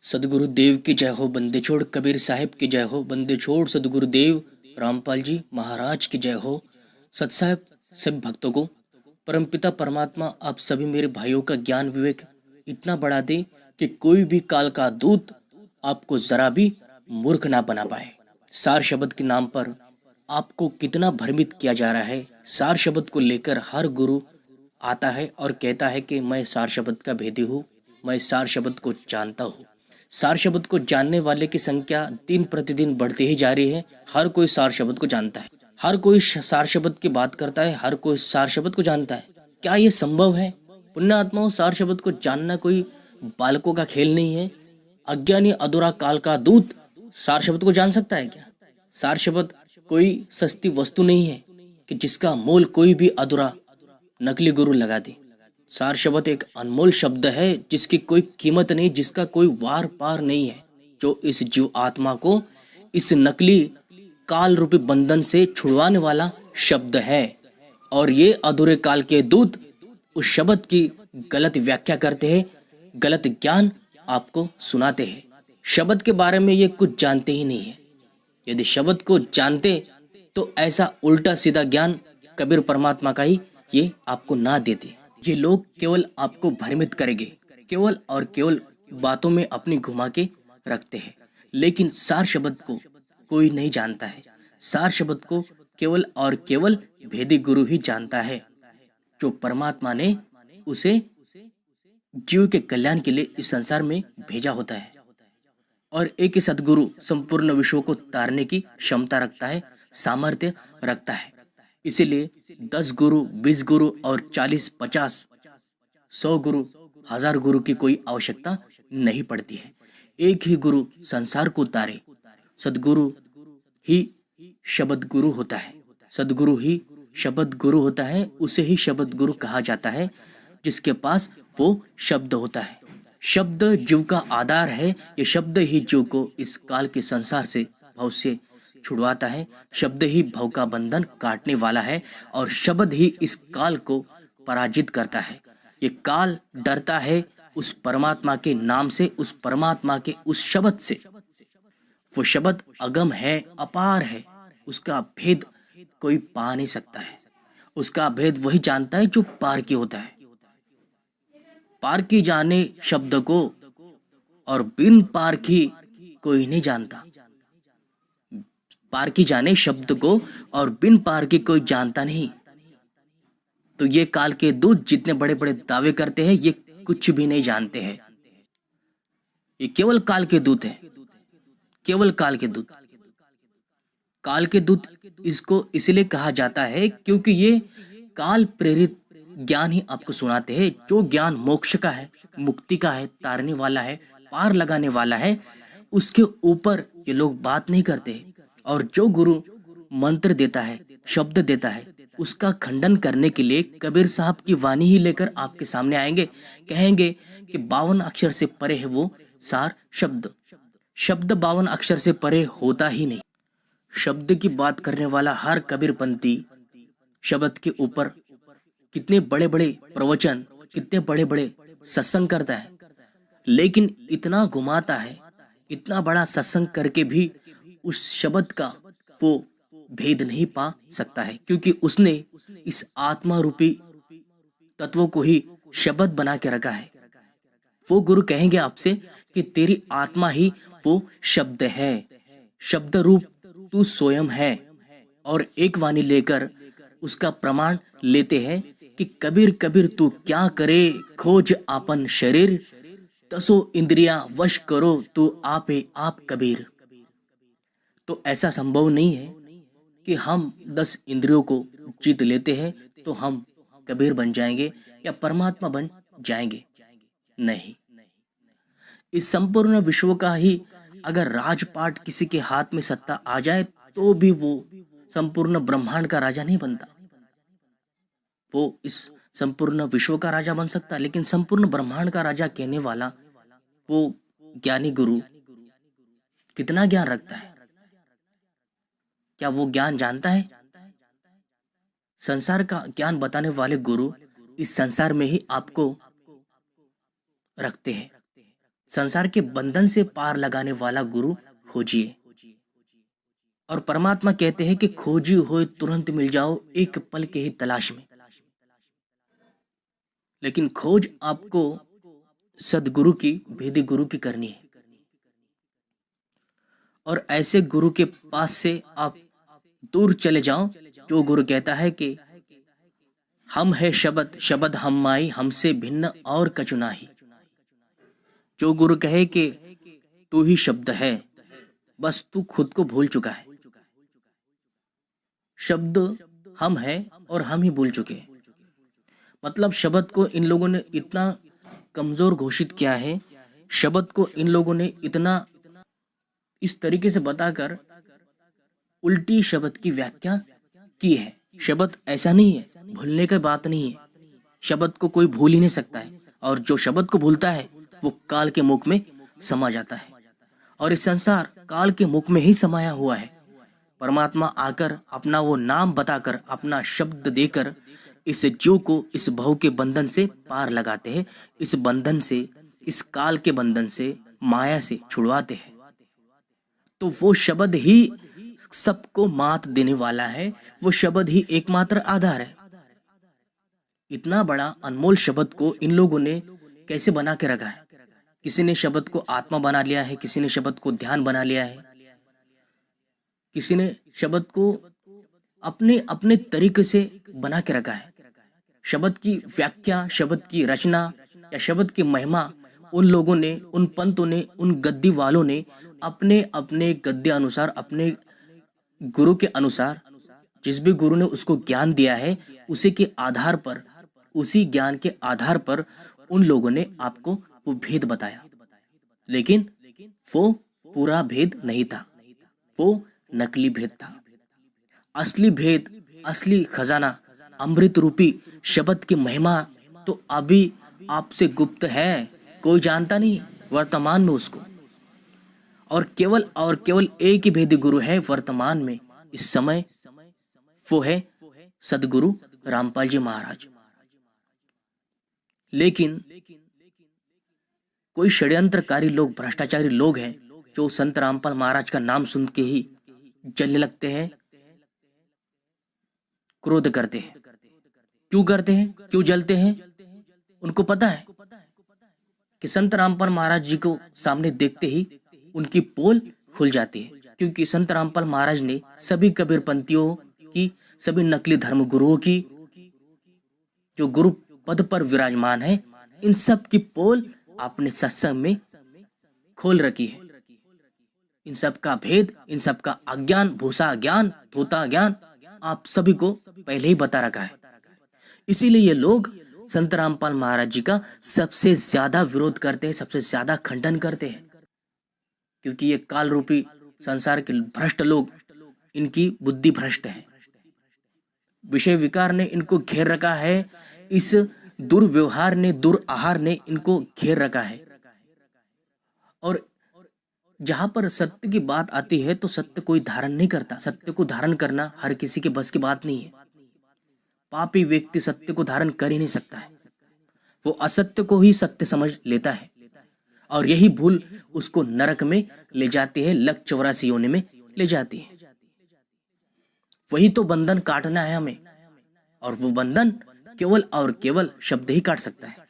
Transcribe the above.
सदगुरु देव की जय हो, बंदे छोड़ कबीर साहिब की जय हो, बंदे छोड़ सदगुरु देव रामपाल जी महाराज की जय हो। सत साहब सब भक्तों को परमपिता परमात्मा आप सभी मेरे भाइयों का ज्ञान विवेक इतना बढ़ा दे कि कोई भी काल का दूत आपको जरा भी मूर्ख ना बना पाए। सार शब्द के नाम पर आपको कितना भ्रमित किया जा रहा है। सार शब्द को लेकर हर गुरु आता है और कहता है कि मैं सार शब्द का भेदी हूँ, मैं सार शब्द को जानता हूँ। सार शब्द को जानने वाले की संख्या दिन प्रतिदिन बढ़ती ही जा रही है। हर कोई सार शब्द को जानता है, हर कोई सार शब्द की बात करता है, हर कोई सार शब्द को जानता है। क्या ये संभव है? पुण्य आत्माओं, सार शब्द को जानना कोई बालकों का खेल नहीं है। अज्ञानी अधूरा काल का दूत सार शब्द को जान सकता है क्या? सार शब्द कोई सस्ती वस्तु नहीं है कि जिसका मोल कोई भी अधूरा नकली गुरु लगा दे। सार शब्द एक अनमोल शब्द है जिसकी कोई कीमत नहीं, जिसका कोई वार पार नहीं है, जो इस जीव आत्मा को इस नकली काल रूपी बंधन से छुड़वाने वाला शब्द है। और ये अधूरे काल के दूत उस शब्द की गलत व्याख्या करते हैं, गलत ज्ञान आपको सुनाते हैं। शब्द के बारे में ये कुछ जानते ही नहीं है। यदि शब्द को जानते तो ऐसा उल्टा सीधा ज्ञान कबीर परमात्मा का ही ये आपको ना देते। ये लोग केवल आपको भ्रमित करेंगे, केवल और केवल बातों में अपनी घुमा के रखते हैं, लेकिन सार शब्द को कोई नहीं जानता है। सार शब्द को केवल और केवल भेदी गुरु ही जानता है, जो परमात्मा ने उसे जीव के कल्याण के लिए इस संसार में भेजा होता है। और एक ही सदगुरु संपूर्ण विश्व को तारने की क्षमता रखता है, सामर्थ्य रखता है। इसीलिए 10 गुरु, 20 गुरु और 40, 50, 100 गुरु, 1000 गुरु की कोई आवश्यकता नहीं पड़ती है। एक ही गुरु संसार को तारे। सदगुरु ही शब्द गुरु होता है, सदगुरु ही शब्द गुरु होता है। उसे ही शब्द गुरु कहा जाता है जिसके पास वो शब्द होता है। शब्द जीव का आधार है। ये शब्द ही जीव को इस काल के संसार से, भव से छुड़वाता है। शब्द ही भव का बंधन काटने वाला है और शब्द ही इस काल को पराजित करता है। ये काल डरता है उस परमात्मा के नाम से, उस परमात्मा के उस शब्द से। वो शब्द अगम है, अपार है, उसका भेद कोई पा नहीं सकता है। उसका भेद वही जानता है जो पार की होता है। पार की जाने शब्द को और बिन पार की कोई नहीं जानता। पार की जाने शब्द को और बिन पार की कोई जानता नहीं। तो ये काल के दूत जितने बड़े बड़े दावे करते हैं, ये कुछ भी नहीं जानते हैं। ये केवल काल के दूत हैं, केवल काल के दूत। काल के दूत इसको इसलिए कहा जाता है क्योंकि ये काल प्रेरित ज्ञान ही आपको सुनाते हैं। जो ज्ञान मोक्ष का है, मुक्ति का है, तारने वाला है, पार लगाने वाला है, उसके ऊपर ये लोग बात नहीं करते। और जो गुरु मंत्र देता है, शब्द देता है, उसका खंडन करने के लिए कबीर साहब की वाणी ही लेकर आपके सामने आएंगे। कहेंगे कि 52 अक्षर से परे है वो सार शब्द। शब्द 52 अक्षर से परे होता ही नहीं। शब्द की बात करने वाला हर कबीरपंथी शब्द के ऊपर कितने बड़े बड़े प्रवचन, कितने बड़े बड़े सत्संग करता है, लेकिन इतना घुमाता है, इतना बड़ा सत्संग करके भी उस शब्द का वो भेद नहीं पा सकता है, क्योंकि उसने इस आत्मा रूपी तत्वों को ही शब्द बना के रखा है। वो गुरु कहेंगे आपसे कि तेरी आत्मा ही वो शब्द है, शब्द रूप तू स्वयं है। और एक वाणी लेकर उसका प्रमाण लेते हैं कि कबीर कबीर तू क्या करे, खोज आपन शरीर, 10 इंद्रियां वश करो तू आपे आप कबीर। तो ऐसा संभव नहीं है कि हम 10 इंद्रियों को जीत लेते हैं तो हम कबीर बन जाएंगे या परमात्मा बन जाएंगे। नहीं, इस संपूर्ण विश्व का ही अगर राजपाट किसी के हाथ में सत्ता आ जाए तो भी वो संपूर्ण ब्रह्मांड का राजा नहीं बनता। वो इस संपूर्ण विश्व का राजा बन सकता है, लेकिन संपूर्ण ब्रह्मांड का राजा कहने वाला वो ज्ञानी गुरु कितना ज्ञान रखता है? क्या वो ज्ञान जानता है? संसार का ज्ञान बताने वाले गुरु इस संसार में ही आपको रखते हैं। संसार के बंधन से पार लगाने वाला गुरु खोजिए। और परमात्मा कहते हैं कि खोजी हुए तुरंत मिल जाओ, एक पल के ही तलाश में। लेकिन खोज आपको सदगुरु की, भेदी गुरु की करनी है। और ऐसे गुरु के पास से आप दूर चले जाओ जो गुरु कहता है कि हम है शब्द, शब्द हम माई, हमसे भिन्न और कछु नाही। जो गुरु कहे कि तू ही शब्द है, बस तू खुद को भूल चुका है। शब्द हम है और हम ही भूल चुके हैं। मतलब शब्द को इन लोगों ने इतना कमजोर घोषित किया है, शब्द को इन लोगों ने इतना इस तरीके से बताकर उल्टी शब्द की व्याख्या की है। शब्द ऐसा नहीं है, भूलने की बात नहीं है। शब्द को कोई भूल ही नहीं सकता है, और जो शब्द को भूलता है वो काल के मुख में समा जाता है। और इस संसार काल के मुख में ही समाया हुआ है। परमात्मा आकर अपना वो नाम बताकर, अपना शब्द देकर इस जीव को इस भव के बंधन से पार लगाते हैं, इस बंधन से, इस काल के बंधन से, माया से छुड़वाते हैं। तो वो शब्द ही सबको मात देने वाला है, वो शब्द ही एकमात्र आधार है। इतना बड़ा अनमोल शब्द को इन लोगों ने कैसे बना के रखा है। किसी ने शब्द को आत्मा बना लिया है, किसी ने शब्द को ध्यान बना लिया है, किसी ने शब्द को अपने अपने तरीके से बना के रखा है। शब्द की व्याख्या, शब्द की रचना या शब्द की महिमा उन लोगों ने, उन पंतों ने, उन गद्दी वालों ने अपने अपने गद्य अनुसार, अपने गुरु के अनुसार, जिस भी गुरु ने उसको ज्ञान दिया है उसी के आधार पर, उसी ज्ञान के आधार पर उन लोगों ने आपको वो भेद बताया। लेकिन वो पूरा भेद नहीं था, वो नकली भेद था। असली भेद, असली खजाना, अमृत रूपी शब्द की महिमा तो अभी आपसे गुप्त है, कोई जानता नहीं वर्तमान में उसको। और केवल एक ही भेदी गुरु है वर्तमान में, इस समय, वो है सदगुरु रामपाल जी महाराज। लेकिन कोई षड्यंत्रकारी लोग, भ्रष्टाचारी लोग हैं जो संत रामपाल महाराज का नाम सुन के ही जलने लगते हैं, क्रोध करते हैं। क्यों करते हैं, क्यों जलते हैं? उनको पता है कि संत रामपाल महाराज जी को सामने देखते ही उनकी पोल खुल जाती है, क्योंकि संत रामपाल महाराज ने सभी कबीरपंथियों की, सभी नकली धर्म गुरुओं की, जो गुरु पद पर विराजमान है, इन सब की पोल आपने सत्संग में खोल रखी है। इन सब का भेद, इन सब का अज्ञान, भूसा ज्ञान, धोता ज्ञान आप सभी को पहले ही बता रखा है। इसीलिए ये लोग संत रामपाल महाराज जी का सबसे ज्यादा विरोध करते हैं, सबसे ज्यादा खंडन करते हैं, क्योंकि ये काल रूपी संसार के भ्रष्ट लोग, इनकी बुद्धि भ्रष्ट है। विषय विकार ने इनको घेर रखा है, इस दुर्व्यवहार ने, दुराहार ने इनको घेर रखा है। और जहां पर सत्य की बात आती है तो सत्य कोई धारण नहीं करता। सत्य को धारण करना हर किसी के बस की बात नहीं है। पापी व्यक्ति सत्य को धारण कर ही नहीं सकता है, वो असत्य को ही सत्य समझ लेता है, और यही भूल उसको नरक में ले जाती है, लक 84 योनि में ले जाती है। वही तो बंधन काटना है हमें, और वो बंधन केवल और केवल शब्द ही काट सकता है।